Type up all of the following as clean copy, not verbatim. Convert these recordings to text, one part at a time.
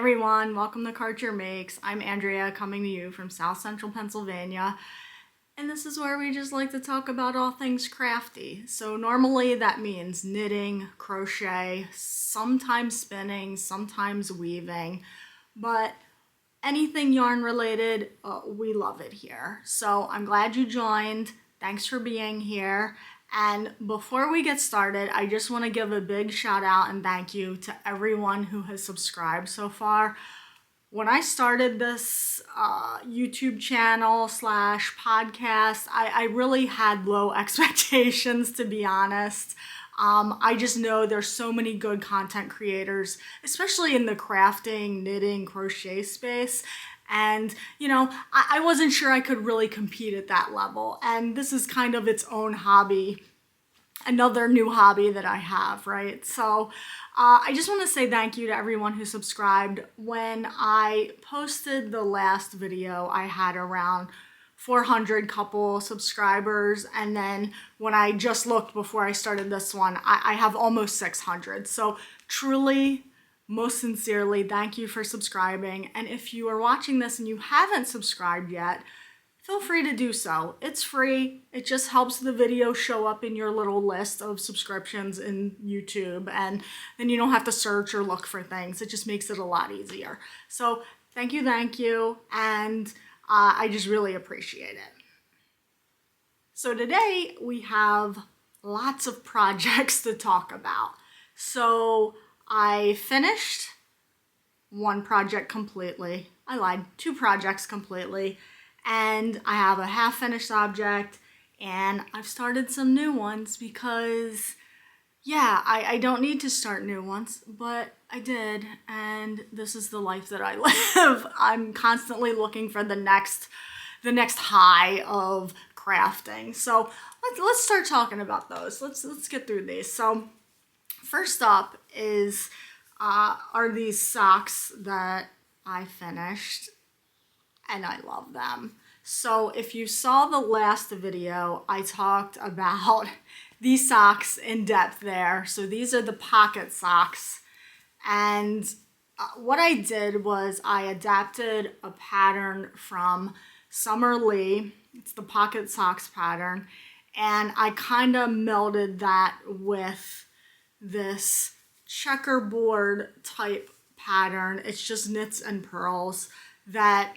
everyone, welcome to Karchermakes. I'm Andrea coming to you from South Central Pennsylvania, and this is where we just like to talk about all things crafty. So normally that means knitting, crochet, sometimes spinning, sometimes weaving, but anything yarn related, we love it here. So I'm glad you joined. Thanks for being here. And before we get started, I just want to give a big shout out and thank you to everyone who has subscribed so far. When I started this YouTube channel slash podcast, I really had low expectations, to be honest. I just know there's so many good content creators, especially in the crafting, knitting, crochet space. And, you know, I wasn't sure I could really compete at that level. And this is kind of its own hobby, another new hobby that I have, right? So I just want to say thank you to everyone who subscribed. When I posted the last video, I had around 400 couple subscribers. And then when I just looked before I started this one, I have almost 600. So truly, most sincerely, thank you for subscribing. And if you are watching this and you haven't subscribed yet, feel free to do so. It's free. It just helps the video show up in your little list of subscriptions in YouTube, and then you don't have to search or look for things. It just makes it a lot easier. So thank you, and I just really appreciate it. So today we have lots of projects to talk about. So I finished one project completely. I lied, 2 projects completely. And I have a half-finished object, and I've started some new ones because, yeah, I don't need to start new ones, but I did, and this is the life that I live. I'm constantly looking for the next high of crafting. So let's start talking about those. Let's get through these. So first up are these socks that I finished, and I love them. So if you saw the last video, I talked about these socks in depth there. So these are the pocket socks. And what I did was I adapted a pattern from Summer Lee. It's the pocket socks pattern. And I kind of melded that with this checkerboard type pattern. It's just knits and purls that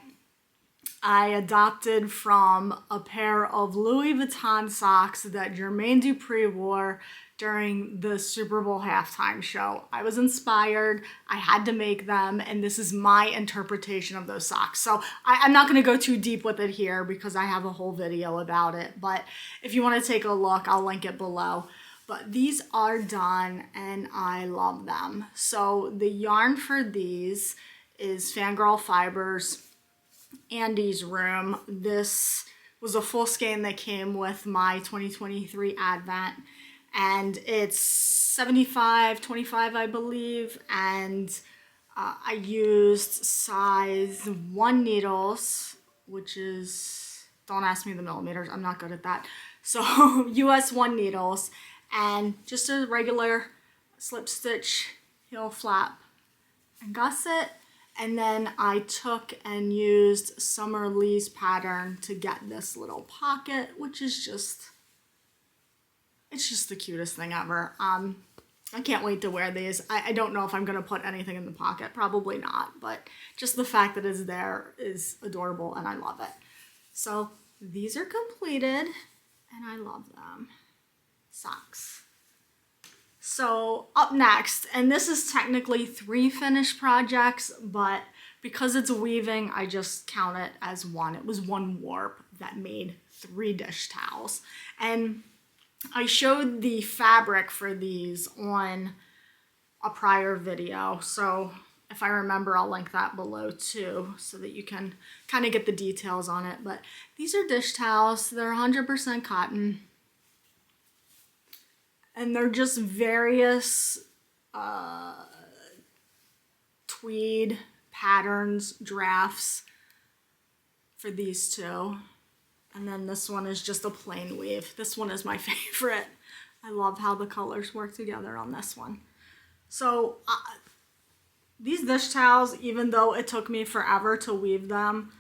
I adopted from a pair of Louis Vuitton socks that Jermaine Dupri wore during the Super Bowl halftime show. I was inspired, I had to make them, and this is my interpretation of those socks. So I'm not going to go too deep with it here because I have a whole video about it, but if you want to take a look, I'll link it below. But these are done and I love them. So the yarn for these is Fangirl Fibers, Andy's Room. This was a full skein that came with my 2023 Advent, and it's 75/25, I believe, and I used size 1 needles, which is, don't ask me the millimeters, I'm not good at that. So US 1 needles, and just a regular slip stitch, heel flap, and gusset. And then I took and used Summer Lee's pattern to get this little pocket, which is just, it's just the cutest thing ever. I can't wait to wear these. I don't know if I'm going to put anything in the pocket, probably not, but just the fact that it's there is adorable and I love it. So these are completed and I love them. Socks. So up next, and this is technically 3 finished projects, but because it's weaving, I just count it as 1. It was 1 warp that made 3 dish towels. And I showed the fabric for these on a prior video. So if I remember, I'll link that below too, so that you can kind of get the details on it. But these are dish towels. They're 100% cotton. And they're just various tweed patterns, drafts for these 2. And then this one is just a plain weave. This one is my favorite. I love how the colors work together on this one. So these dish towels, even though it took me forever to weave them,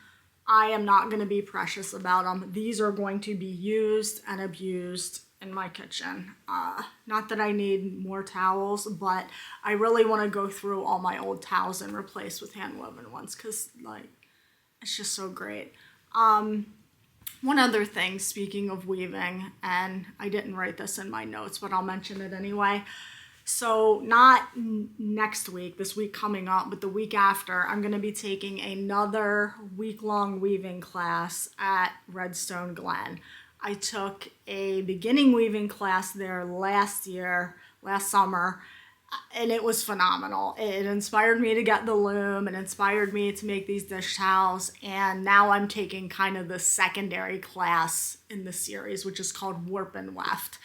I am not going to be precious about them. These are going to be used and abused in my kitchen. Not that I need more towels, but I really want to go through all my old towels and replace with hand woven ones because like it's just so great. One other thing, speaking of weaving, and I didn't write this in my notes, but I'll mention it anyway. So not next week, this week coming up, but the week after, I'm going to be taking another week-long weaving class at Redstone Glen. I took a beginning weaving class there last summer, and it was phenomenal. It inspired me to get the loom and inspired me to make these dish towels, and now I'm taking kind of the secondary class in the series, which is called Warp and Weft.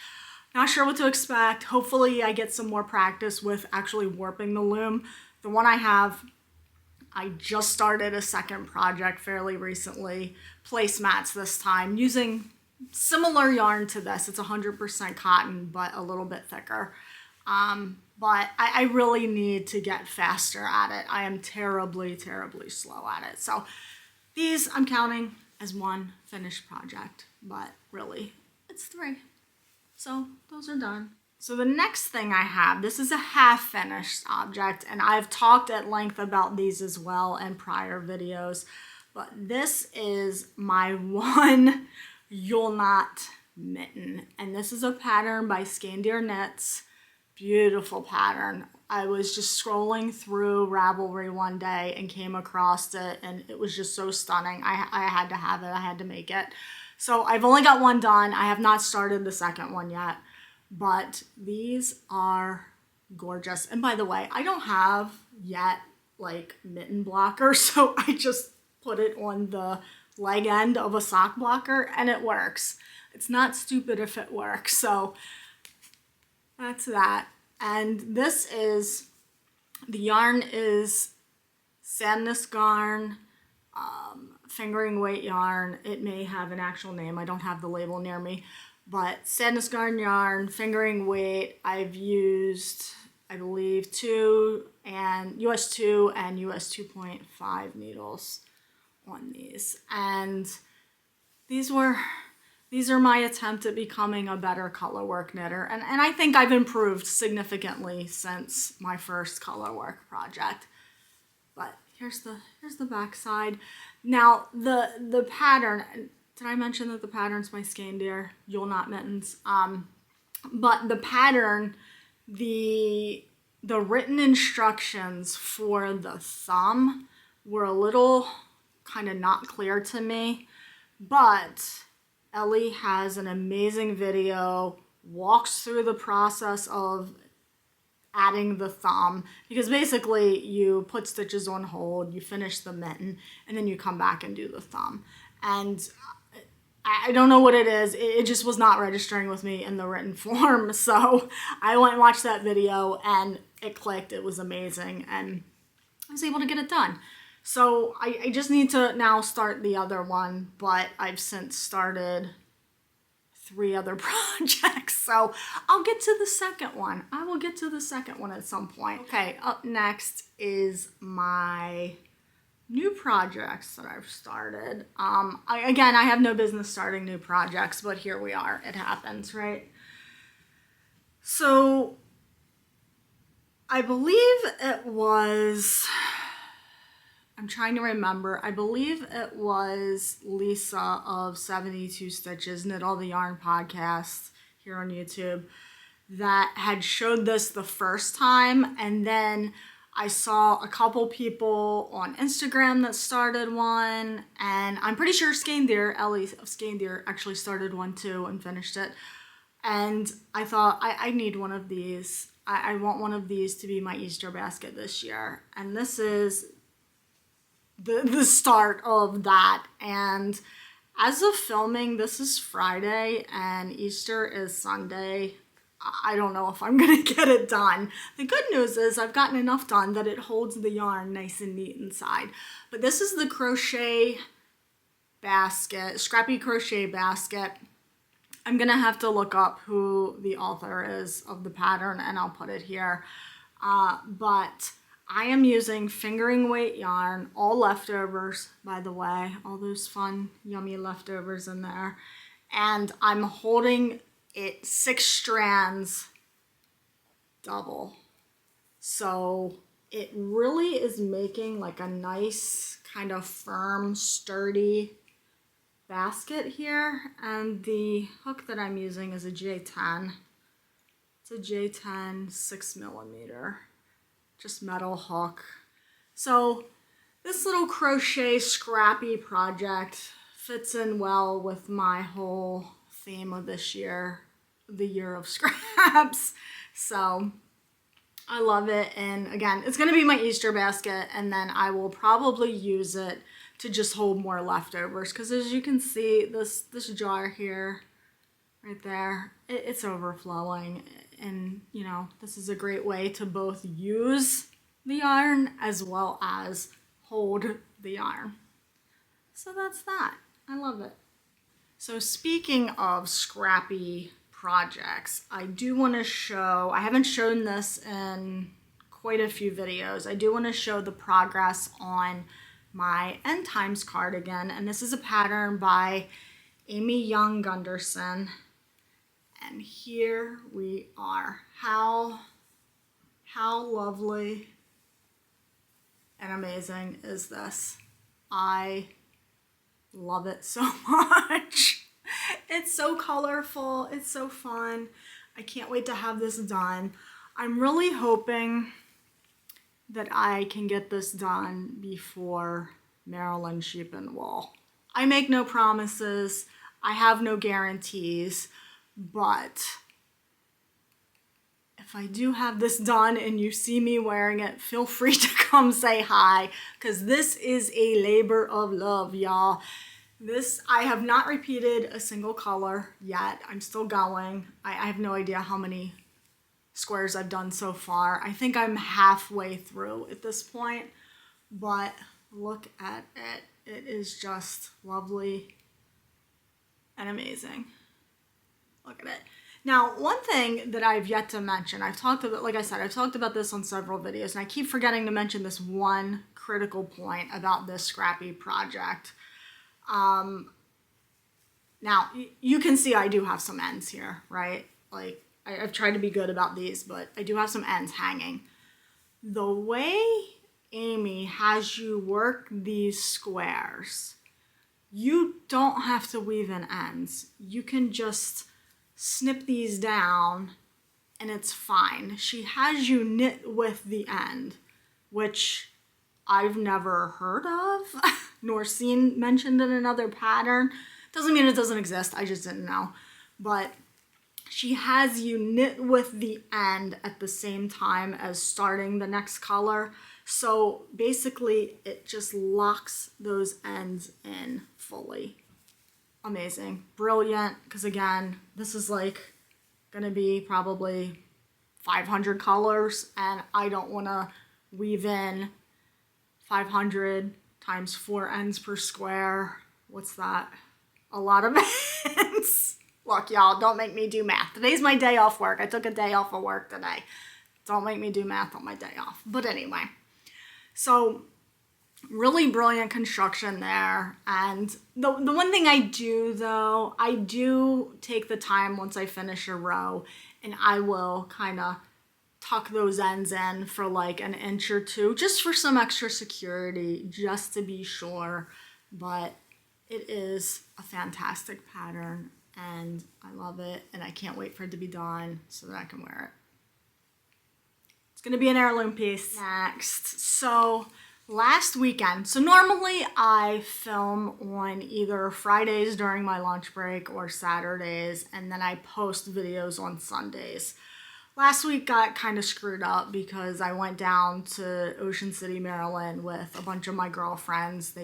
Not sure what to expect. Hopefully I get some more practice with actually warping the loom. The one I have, I just started a second project fairly recently, placemats this time, using similar yarn to this. It's 100% cotton, but a little bit thicker. But I really need to get faster at it. I am terribly, terribly slow at it. So these I'm counting as one finished project, but really it's 3. So those are done. So the next thing I have, this is a half finished object, and I've talked at length about these as well in prior videos, but this is my one Youll Not Mitten, and this is a pattern by Scandier Knits. Beautiful pattern. I was just scrolling through Ravelry one day and came across it, and it was just so stunning. I had to have it. I had to make it. So I've only got one done. I have not started the second one yet, but these are gorgeous. And by the way, I don't have yet like mitten blocker, so I just put it on the leg end of a sock blocker and it works. It's not stupid if it works. So that's that. And this is, the yarn is Sadness Garn, fingering weight yarn. It may have an actual name. I don't have the label near me, but Sadness Garn yarn, fingering weight. I've used, I believe, US 2 and US 2.5 needles on these. And these are my attempt at becoming a better colorwork knitter. And I think I've improved significantly since my first colorwork project. But here's the back side. Now the pattern, did I mention that the pattern's by Scandier, Youll Not Mittens? But the pattern, the written instructions for the thumb were a little kind of not clear to me, but Ellie has an amazing video, walks through the process of adding the thumb, because basically you put stitches on hold, you finish the mitten, and then you come back and do the thumb. And I don't know what it is, it just was not registering with me in the written form, so I went and watched that video and it clicked. It was amazing and I was able to get it done. So I just need to now start the other one, but I've since started 3 other projects, so I'll get to the second one. I will get to the second one at some point. Okay, up next is my new projects that I've started. Again, I have no business starting new projects, but here we are. It happens, right? So I believe it was, I'm trying to remember, I believe it was Lisa of 72 Stitches, Knit All the Yarn podcast here on YouTube, that had showed this the first time, and then I saw a couple people on Instagram that started one, and I'm pretty sure Scandier, Ellie of Scandier, actually started one too and finished it. And I thought, I need one of these. I want one of these to be my Easter basket this year. And this is the start of that. And as of filming, this is Friday and Easter is Sunday. I don't know if I'm gonna get it done. The good news is I've gotten enough done that it holds the yarn nice and neat inside. But this is the Crochet Basket, Scrappy Crochet Basket. I'm gonna have to look up who the author is of the pattern and I'll put it here. But I am using fingering weight yarn, all leftovers, by the way, all those fun, yummy leftovers in there. And I'm holding it 6 strands double. So it really is making like a nice kind of firm, sturdy basket here. And the hook that I'm using is a J10. It's a J10 6mm, just metal hook. So this little crochet Scrappy project fits in well with my whole theme of this year, the year of scraps. So I love it. And again, it's going to be my Easter basket, and then I will probably use it to just hold more leftovers, because as you can see, this jar here, right there, it's overflowing. And you know, this is a great way to both use the yarn as well as hold the yarn. So that's that. I love it. So speaking of scrappy projects, I do want to show, I haven't shown this in quite a few videos. I do want to show the progress on my End Times cardigan, and this is a pattern by Amy Young Gunderson. And here we are. How lovely and amazing is this? I love it so much. It's so colorful. It's so fun. I can't wait to have this done. I'm really hoping that I can get this done before Maryland Sheep and Wool. I make no promises. I have no guarantees, but if I do have this done and you see me wearing it, feel free to come say hi, because this is a labor of love, y'all. I have not repeated a single color yet. I'm still going. I have no idea how many squares I've done so far. I think I'm halfway through at this point, but look at it. It is just lovely and amazing. Look at it. Now, one thing that I've yet to mention, I've talked about, like I said, I've talked about this on several videos, and I keep forgetting to mention this one critical point about this Scrappy project. Now, you can see I do have some ends here, right? Like, I've tried to be good about these, but I do have some ends hanging. The way Amy has you work these squares, you don't have to weave in ends. You can just snip these down and it's fine. She has you knit with the end, which I've never heard of nor seen mentioned in another pattern. Doesn't mean it doesn't exist, I just didn't know. But she has you knit with the end at the same time as starting the next color. So basically it just locks those ends in fully. Amazing, brilliant, because again, this is like gonna be probably 500 colors, and I don't want to weave in 500 times 4 ends per square. What's that? A lot of ends. Look, y'all, don't make me do math. Today's my day off work. I took a day off of work today. Don't make me do math on my day off. But anyway, so really brilliant construction there. And the one thing I do, though, I do take the time once I finish a row, and I will kind of tuck those ends in for like an inch or two, just for some extra security, just to be sure. But it is a fantastic pattern, and I love it, and I can't wait for it to be done so that I can wear it. It's gonna be an heirloom piece. Next, so last weekend, so normally I film on either Fridays during my lunch break or Saturdays, and then I post videos on Sundays. Last week got kind of screwed up because I went down to Ocean City, Maryland with a bunch of my girlfriends.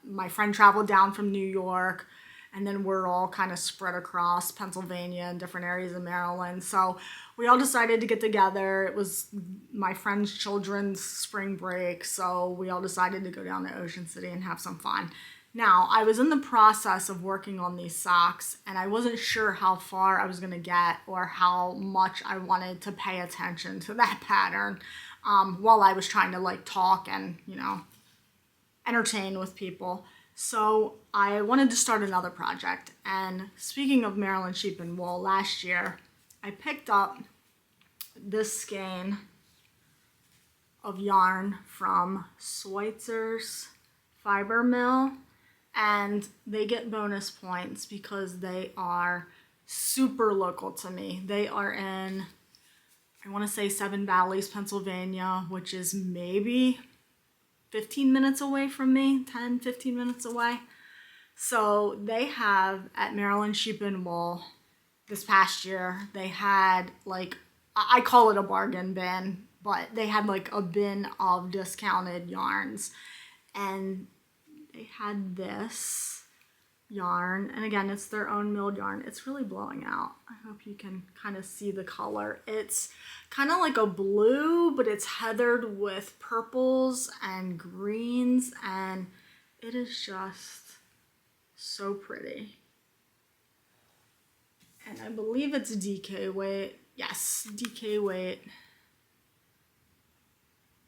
My friend traveled down from New York, and then we're all kind of spread across Pennsylvania and different areas of Maryland. So we all decided to get together. It was my friend's children's spring break, so we all decided to go down to Ocean City and have some fun. Now, I was in the process of working on these socks, and I wasn't sure how far I was going to get or how much I wanted to pay attention to that pattern. while I was trying to like talk and, you know, entertain with people. So I wanted to start another project. And speaking of Maryland sheep and wool, last year I picked up this skein of yarn from Schweitzer's Fiber Mill, and they get bonus points because they are super local to me. They are in, I want to say Seven Valleys, Pennsylvania, which is maybe 15 minutes away from me, 10, 15 minutes away. So they have at Maryland Sheep and Wool this past year, they had like, I call it a bargain bin, but they had like a bin of discounted yarns. And they had this yarn, and again, it's their own milled yarn. It's really blowing out. I hope you can kind of see the color. It's kind of like a blue, but it's heathered with purples and greens, and it is just so pretty. And I believe it's DK weight. Yes, DK weight.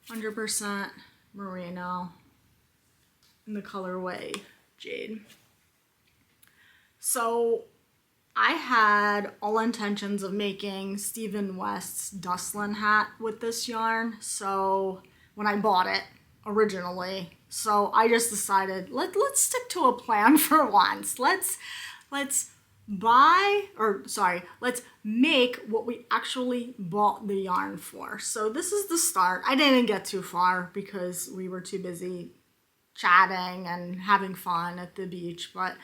100% merino in the colorway Jade. So I had all intentions of making Stephen West's Dlin Hat with this yarn. So when I bought it originally, so I just decided let's stick to a plan for once. Let's make what we actually bought the yarn for. So this is the start. I didn't get too far because we were too busy chatting and having fun at the beach, but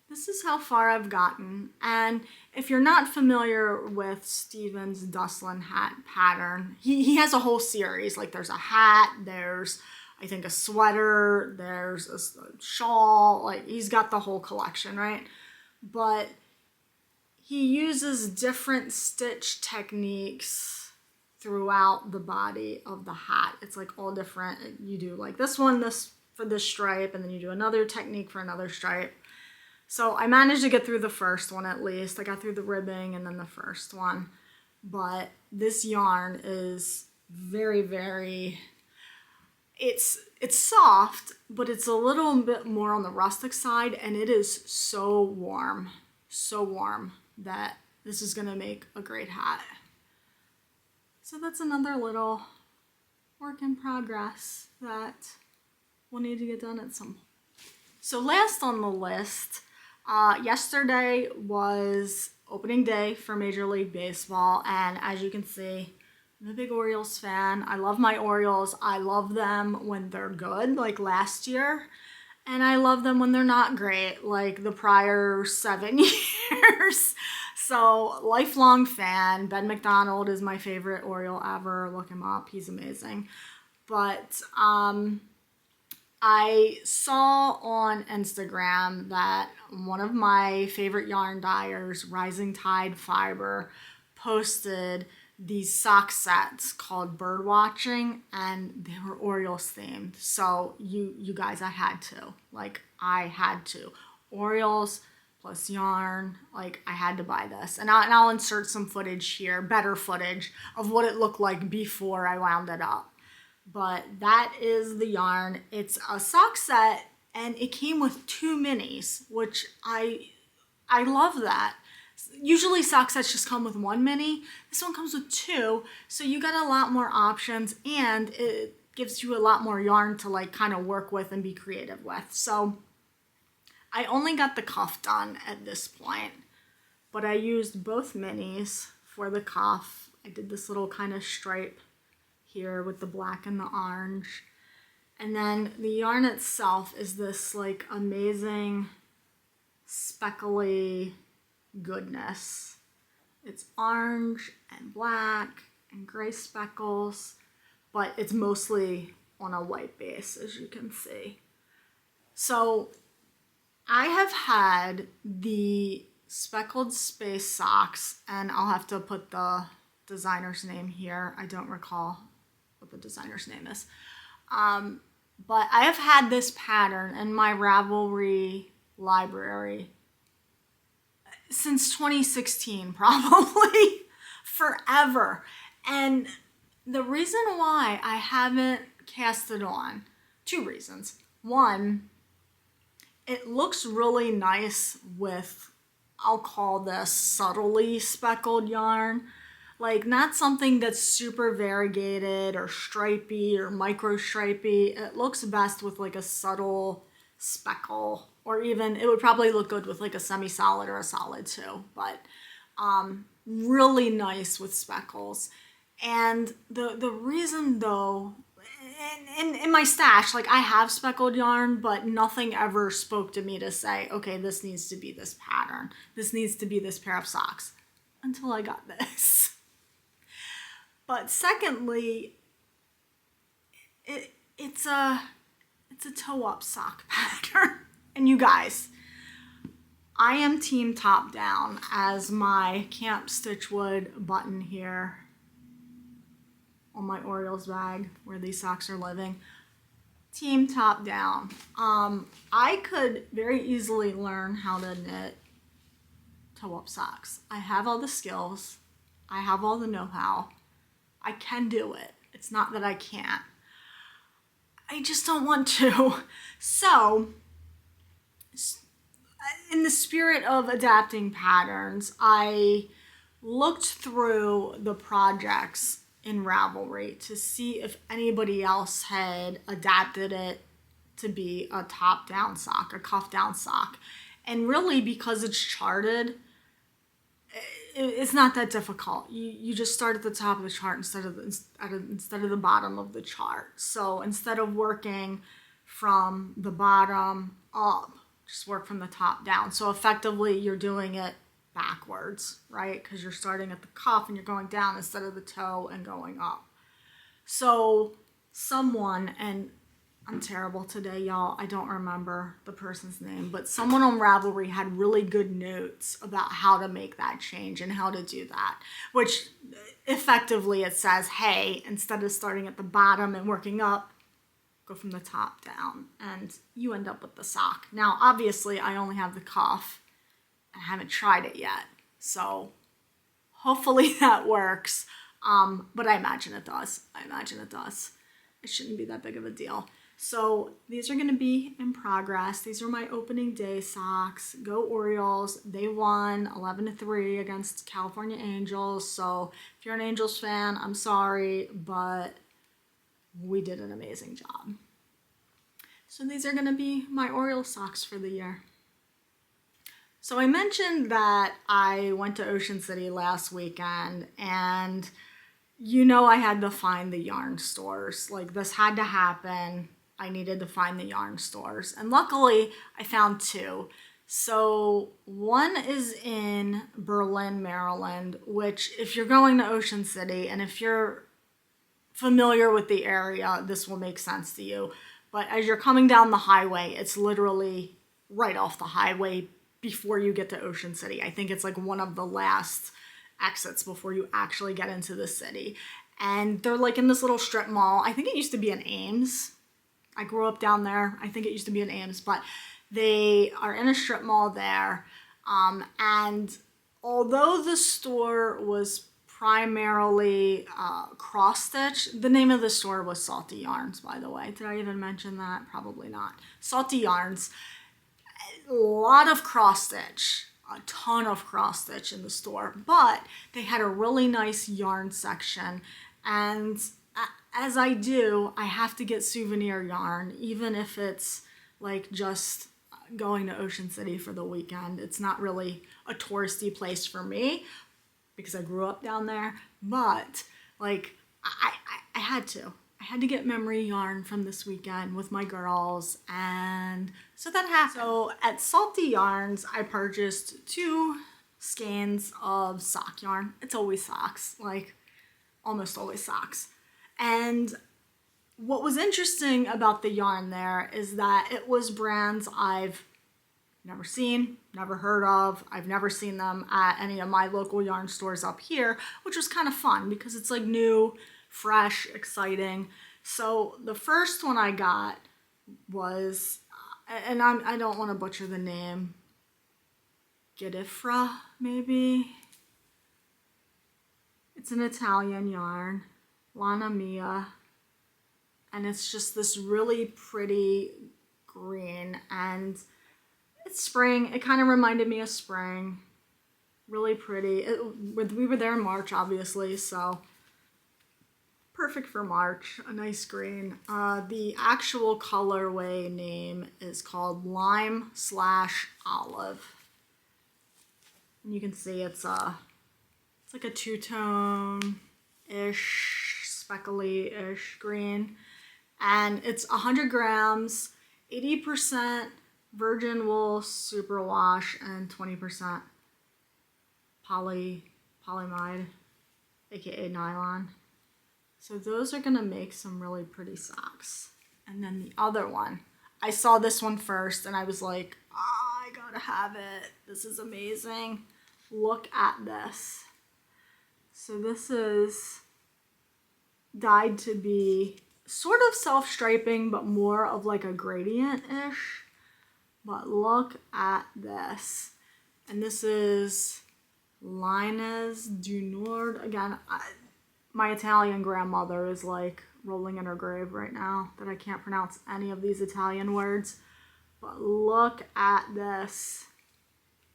this is how far I've gotten. And if you're not familiar with Stephen's Dlin Hat pattern, he has a whole series. Like there's a hat, there's I think a sweater, there's a shawl, like he's got the whole collection, right? But he uses different stitch techniques throughout the body of the hat. It's like all different. You do like this one, this for this stripe, and then you do another technique for another stripe. So I managed to get through the first one at least. I got through the ribbing and then the first one. But this yarn is very, very, it's soft, but it's a little bit more on the rustic side, and it is so warm that this is gonna make a great hat. So that's another little work in progress that we'll need to get done at some point. So last on the list, yesterday was opening day for Major League Baseball, and as you can see, I'm a big Orioles fan. I love my Orioles. I love them when they're good, like last year, and I love them when they're not great, like the prior 7 years. So lifelong fan. Ben McDonald is my favorite Oriole ever. Look him up. He's amazing. But I saw on Instagram that one of my favorite yarn dyers, Rising Tide Fiber, posted these sock sets called Bird Watching, and they were Orioles themed. So you guys, I had to. Orioles plus yarn, like I had to buy this. And I'll insert some footage here, better footage of what it looked like before I wound it up. But that is the yarn. It's a sock set, and it came with 2 minis, which I love that. Usually sock sets just come with 1 mini. This one comes with 2, so you got a lot more options, and it gives you a lot more yarn to like kind of work with and be creative with. So I only got the cuff done at this point, but I used both minis for the cuff. I did this little kind of stripe here with the black and the orange. And then the yarn itself is this like amazing speckly goodness. It's orange and black and gray speckles, but it's mostly on a white base, as you can see. So I have had the speckled space socks, and I'll have to put the designer's name here. I don't recall what the designer's name is. But I have had this pattern in my Ravelry library since 2016, probably forever. And The reason why I haven't cast it on, 2 reasons. One, it looks really nice with, I'll call this subtly speckled yarn. Like, not something that's super variegated or stripy or micro stripy. It looks best with like a subtle speckle, or even it would probably look good with like a semi-solid or a solid too, but really nice with speckles. And the reason though, in my stash, like I have speckled yarn, but nothing ever spoke to me to say, okay, this needs to be this pattern. This needs to be this pair of socks, until I got this. But secondly, it's a toe-up sock pattern. And you guys, I am team top down, as my Camp Stitchwood button here on my Orioles bag where these socks are living. Team top down. I could very easily learn how to knit toe-up socks. I have all the skills. I have all the know-how. I can do it. It's not that I can't. I just don't want to. So, in the spirit of adapting patterns, I looked through the projects in Ravelry to see if anybody else had adapted it to be a top-down sock, a cuff-down sock. And really, because it's charted, it's not that difficult. You just start at the top of the chart instead of the bottom of the chart. So instead of working from the bottom up, just work from the top down. So effectively, you're doing it backwards, right? Because you're starting at the cuff and you're going down instead of the toe and going up. So someone, and I'm terrible today, y'all, I don't remember the person's name, but someone on Ravelry had really good notes about how to make that change and how to do that, which effectively it says, hey, instead of starting at the bottom and working up, go from the top down, and you end up with the sock. Now, obviously, I only have the cuff. I haven't tried it yet, so hopefully that works, but I imagine it does. It shouldn't be that big of a deal. So these are going to be in progress. These are my opening day socks. Go Orioles. They won 11-3 against California Angels. So if you're an Angels fan, I'm sorry, but we did an amazing job. So these are going to be my Orioles socks for the year. So I mentioned that I went to Ocean City last weekend, and you know I had to find the yarn stores. Like, this had to happen. I needed to find the yarn stores. And luckily, I found 2. So one is in Berlin, Maryland, which if you're going to Ocean City, and if you're familiar with the area, this will make sense to you. But as you're coming down the highway, it's literally right off the highway before you get to Ocean City. I think it's like one of the last exits before you actually get into the city. And they're like in this little strip mall. I think it used to be in Ames. I grew up down there. I think it used to be in Ames, but they are in a strip mall there. And although the store was primarily cross-stitch, the name of the store was Salty Yarns, by the way. Did I even mention that? Probably not. Salty Yarns. A lot of cross-stitch, a ton of cross-stitch in the store, but they had a really nice yarn section, and as I do, I have to get souvenir yarn, even if it's like just going to Ocean City for the weekend. It's not really a touristy place for me because I grew up down there, but like I had to. I had to get memory yarn from this weekend with my girls, and so that happened. So at Salty Yarns, I purchased 2 skeins of sock yarn. It's always socks, like almost always socks. And what was interesting about the yarn there is that it was brands I've never seen, never heard of. I've never seen them at any of my local yarn stores up here, which was kind of fun because it's like new, fresh, exciting. So the first one I got was, and I don't want to butcher the name, Gedifra, maybe. It's an Italian yarn. Lana Mia. And it's just this really pretty green, and it's spring. It kind of reminded me of spring. Really pretty. We were there in March, obviously, so perfect for March. A nice green. The actual colorway name is called Lime/Olive. And you can see it's like a two-tone-ish, speckly-ish green. And it's 100 grams, 80% virgin wool superwash, and 20% polyamide, aka nylon. So those are gonna make some really pretty socks. And then the other one, I saw this one first and I was like, oh, I gotta have it. This is amazing. Look at this. So this is dyed to be sort of self-striping, but more of like a gradient-ish. But look at this. And this is Lines du Nord. Again, my Italian grandmother is like rolling in her grave right now that I can't pronounce any of these Italian words. But look at this.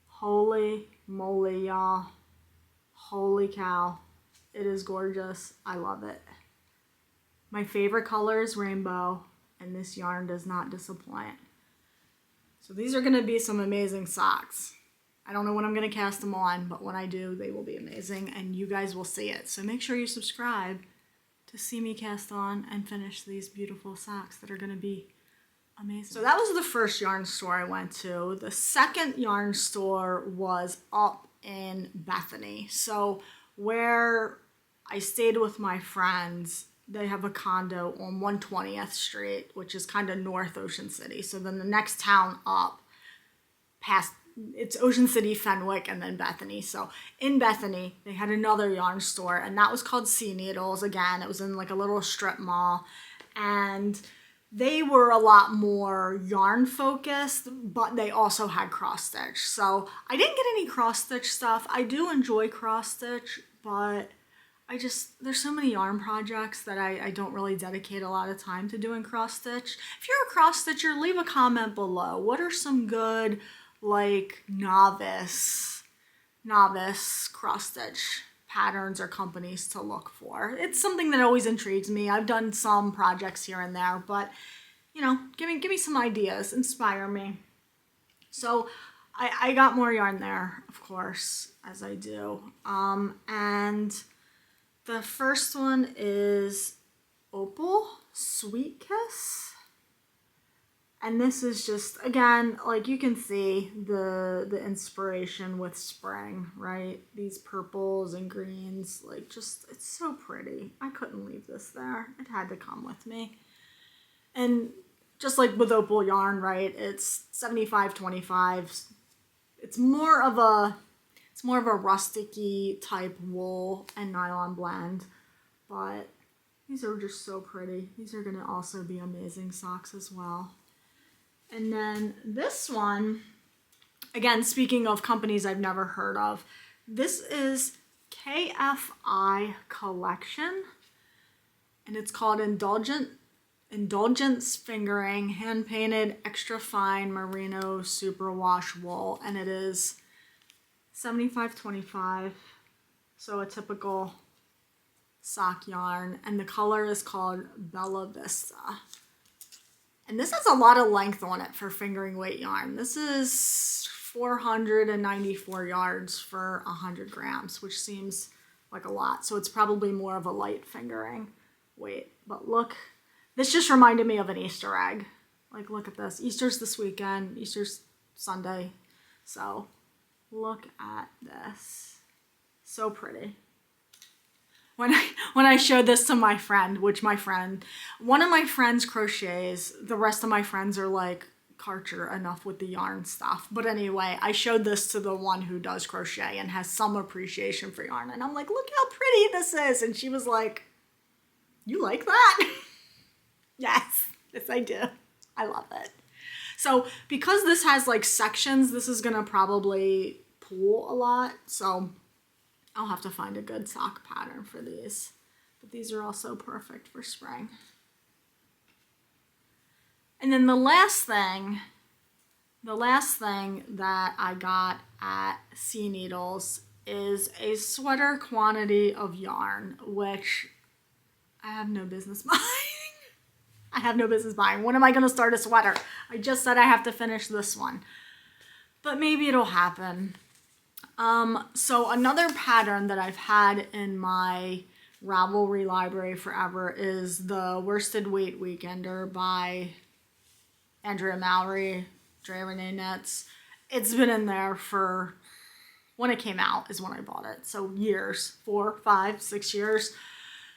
Holy moly, y'all. Holy cow. It is gorgeous. I love it. My favorite color is rainbow, and this yarn does not disappoint. So these are gonna be some amazing socks. I don't know when I'm gonna cast them on, but when I do, they will be amazing, and you guys will see it. So make sure you subscribe to see me cast on and finish these beautiful socks that are gonna be amazing. So that was the first yarn store I went to. The second yarn store was up in Bethany. So where I stayed with my friends, they have a condo on 120th Street, which is kind of North Ocean City. So then the next town up past, it's Ocean City, Fenwick, and then Bethany. So in Bethany, they had another yarn store, and that was called Sea Needles. Again, it was in like a little strip mall, and they were a lot more yarn focused, but they also had cross stitch. So I didn't get any cross stitch stuff. I do enjoy cross stitch, but there's so many yarn projects that I don't really dedicate a lot of time to doing cross stitch. If you're a cross stitcher, leave a comment below. What are some good, like, novice cross stitch patterns or companies to look for? It's something that always intrigues me. I've done some projects here and there, but you know, give me some ideas, inspire me. So I got more yarn there, of course, as I do. And the first one is Opal Sweet Kiss. And this is just, again, like you can see the inspiration with spring, right? These purples and greens, like just, it's so pretty. I couldn't leave this there. It had to come with me. And just like with Opal yarn, right? It's 75-25. It's more of a rustic-y type wool and nylon blend, but these are just so pretty. These are gonna also be amazing socks as well. And then this one, again, speaking of companies I've never heard of, this is KFI Collection, and it's called Indulgence Fingering, hand-painted, extra fine merino superwash wool, and it is 75-25, so a typical sock yarn, and the color is called Bella Vista. And this has a lot of length on it for fingering weight yarn. This is 494 yards for 100 grams, which seems like a lot. So it's probably more of a light fingering weight. But look, this just reminded me of an Easter egg. Like, look at this. Easter's this weekend. Easter's Sunday. So look at this. So pretty. When I showed this to my friend, one of my friends crochets, the rest of my friends are like, Karcher, enough with the yarn stuff. But anyway, I showed this to the one who does crochet and has some appreciation for yarn. And I'm like, look how pretty this is. And she was like, you like that? Yes, I do. I love it. So because this has like sections, this is gonna probably pull a lot. So I'll have to find a good sock pattern for these. But these are also perfect for spring. And then the last thing that I got at Sea Needles is a sweater quantity of yarn, which I have no business buying. I have no business buying. When am I going to start a sweater? I just said I have to finish this one. But maybe it'll happen. So another pattern that I've had in my Ravelry library forever is the Worsted Weight Weekender by Andrea Mallory, Drea Renee Nets. It's been in there for, when it came out is when I bought it. So years, 4, 5, 6 years.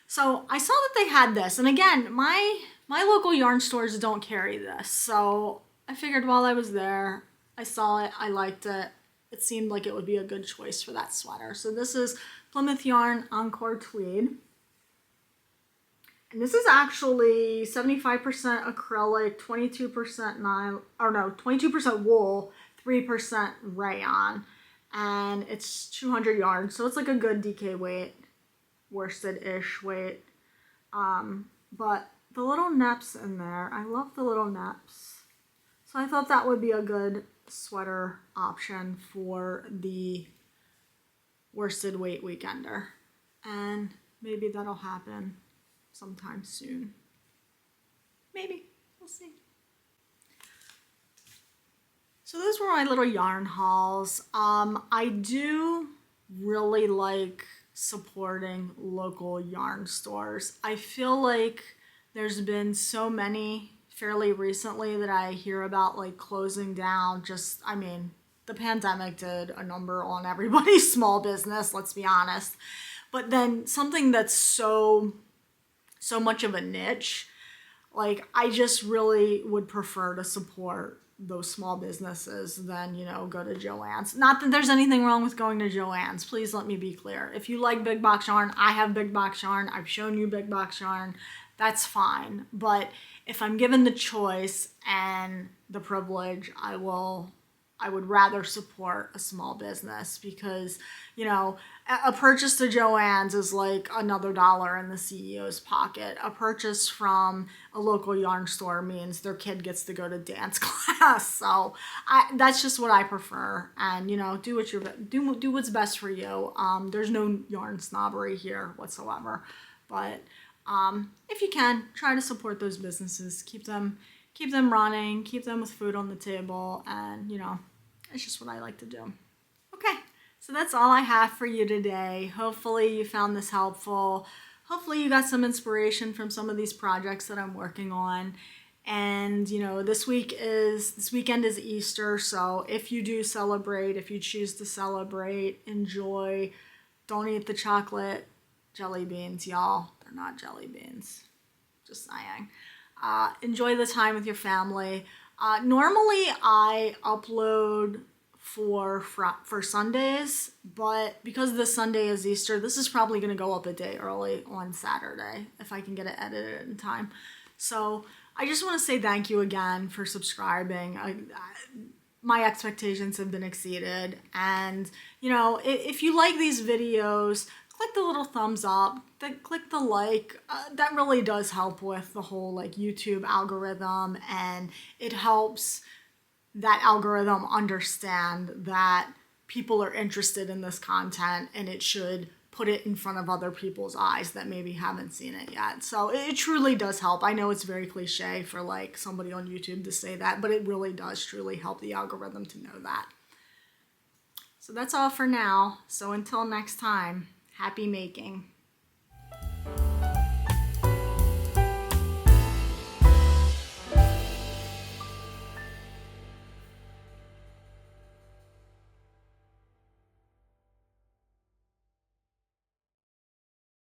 So I saw that they had this. And again, my local yarn stores don't carry this. So I figured while I was there, I saw it, I liked it. It seemed like it would be a good choice for that sweater. So this is Plymouth Yarn Encore Tweed. And this is actually 75% acrylic, 22% nylon, or no, 22% wool, 3% rayon. And it's 200 yards, so it's like a good DK weight, worsted-ish weight. But the little neps in there, I love the little neps. So I thought that would be a good sweater option for the Worsted Weight Weekender. And maybe that'll happen sometime soon. Maybe. We'll see. So those were my little yarn hauls. I do really like supporting local yarn stores. I feel like there's been so many fairly recently that I hear about like closing down. Just, I mean, the pandemic did a number on everybody's small business, let's be honest. But then something that's so much of a niche, like I just really would prefer to support those small businesses than, you know, go to Joann's. Not that there's anything wrong with going to Joann's. Please let me be clear. If you like big box yarn, I have big box yarn. I've shown you big box yarn. That's fine. But if I'm given the choice and the privilege, I would rather support a small business because, you know, a purchase to Joann's is like another $1 in the CEO's pocket. A purchase from a local yarn store means their kid gets to go to dance class. So that's just what I prefer. And, you know, do what's best for you. There's no yarn snobbery here whatsoever. But if you can, try to support those businesses. Keep them running. Keep them with food on the table. And, you know, it's just what I like to do. Okay, so that's all I have for you today. Hopefully you found this helpful. Hopefully you got some inspiration from some of these projects that I'm working on. And, you know, this weekend is Easter, so if you do celebrate, if you choose to celebrate, enjoy. Don't eat the chocolate jelly beans, y'all. They're not jelly beans. Just saying. Enjoy the time with your family. Normally I upload for Sundays, but because this Sunday is Easter, this is probably going to go up a day early on Saturday if I can get it edited in time. So I just want to say thank you again for subscribing. My expectations have been exceeded, and you know, if you like these videos, click the little thumbs up, click the like. That really does help with the whole like YouTube algorithm, and it helps that algorithm understand that people are interested in this content, and it should put it in front of other people's eyes that maybe haven't seen it yet. So it truly does help. I know it's very cliche for like somebody on YouTube to say that, but it really does truly help the algorithm to know that. So that's all for now. So until next time, happy making.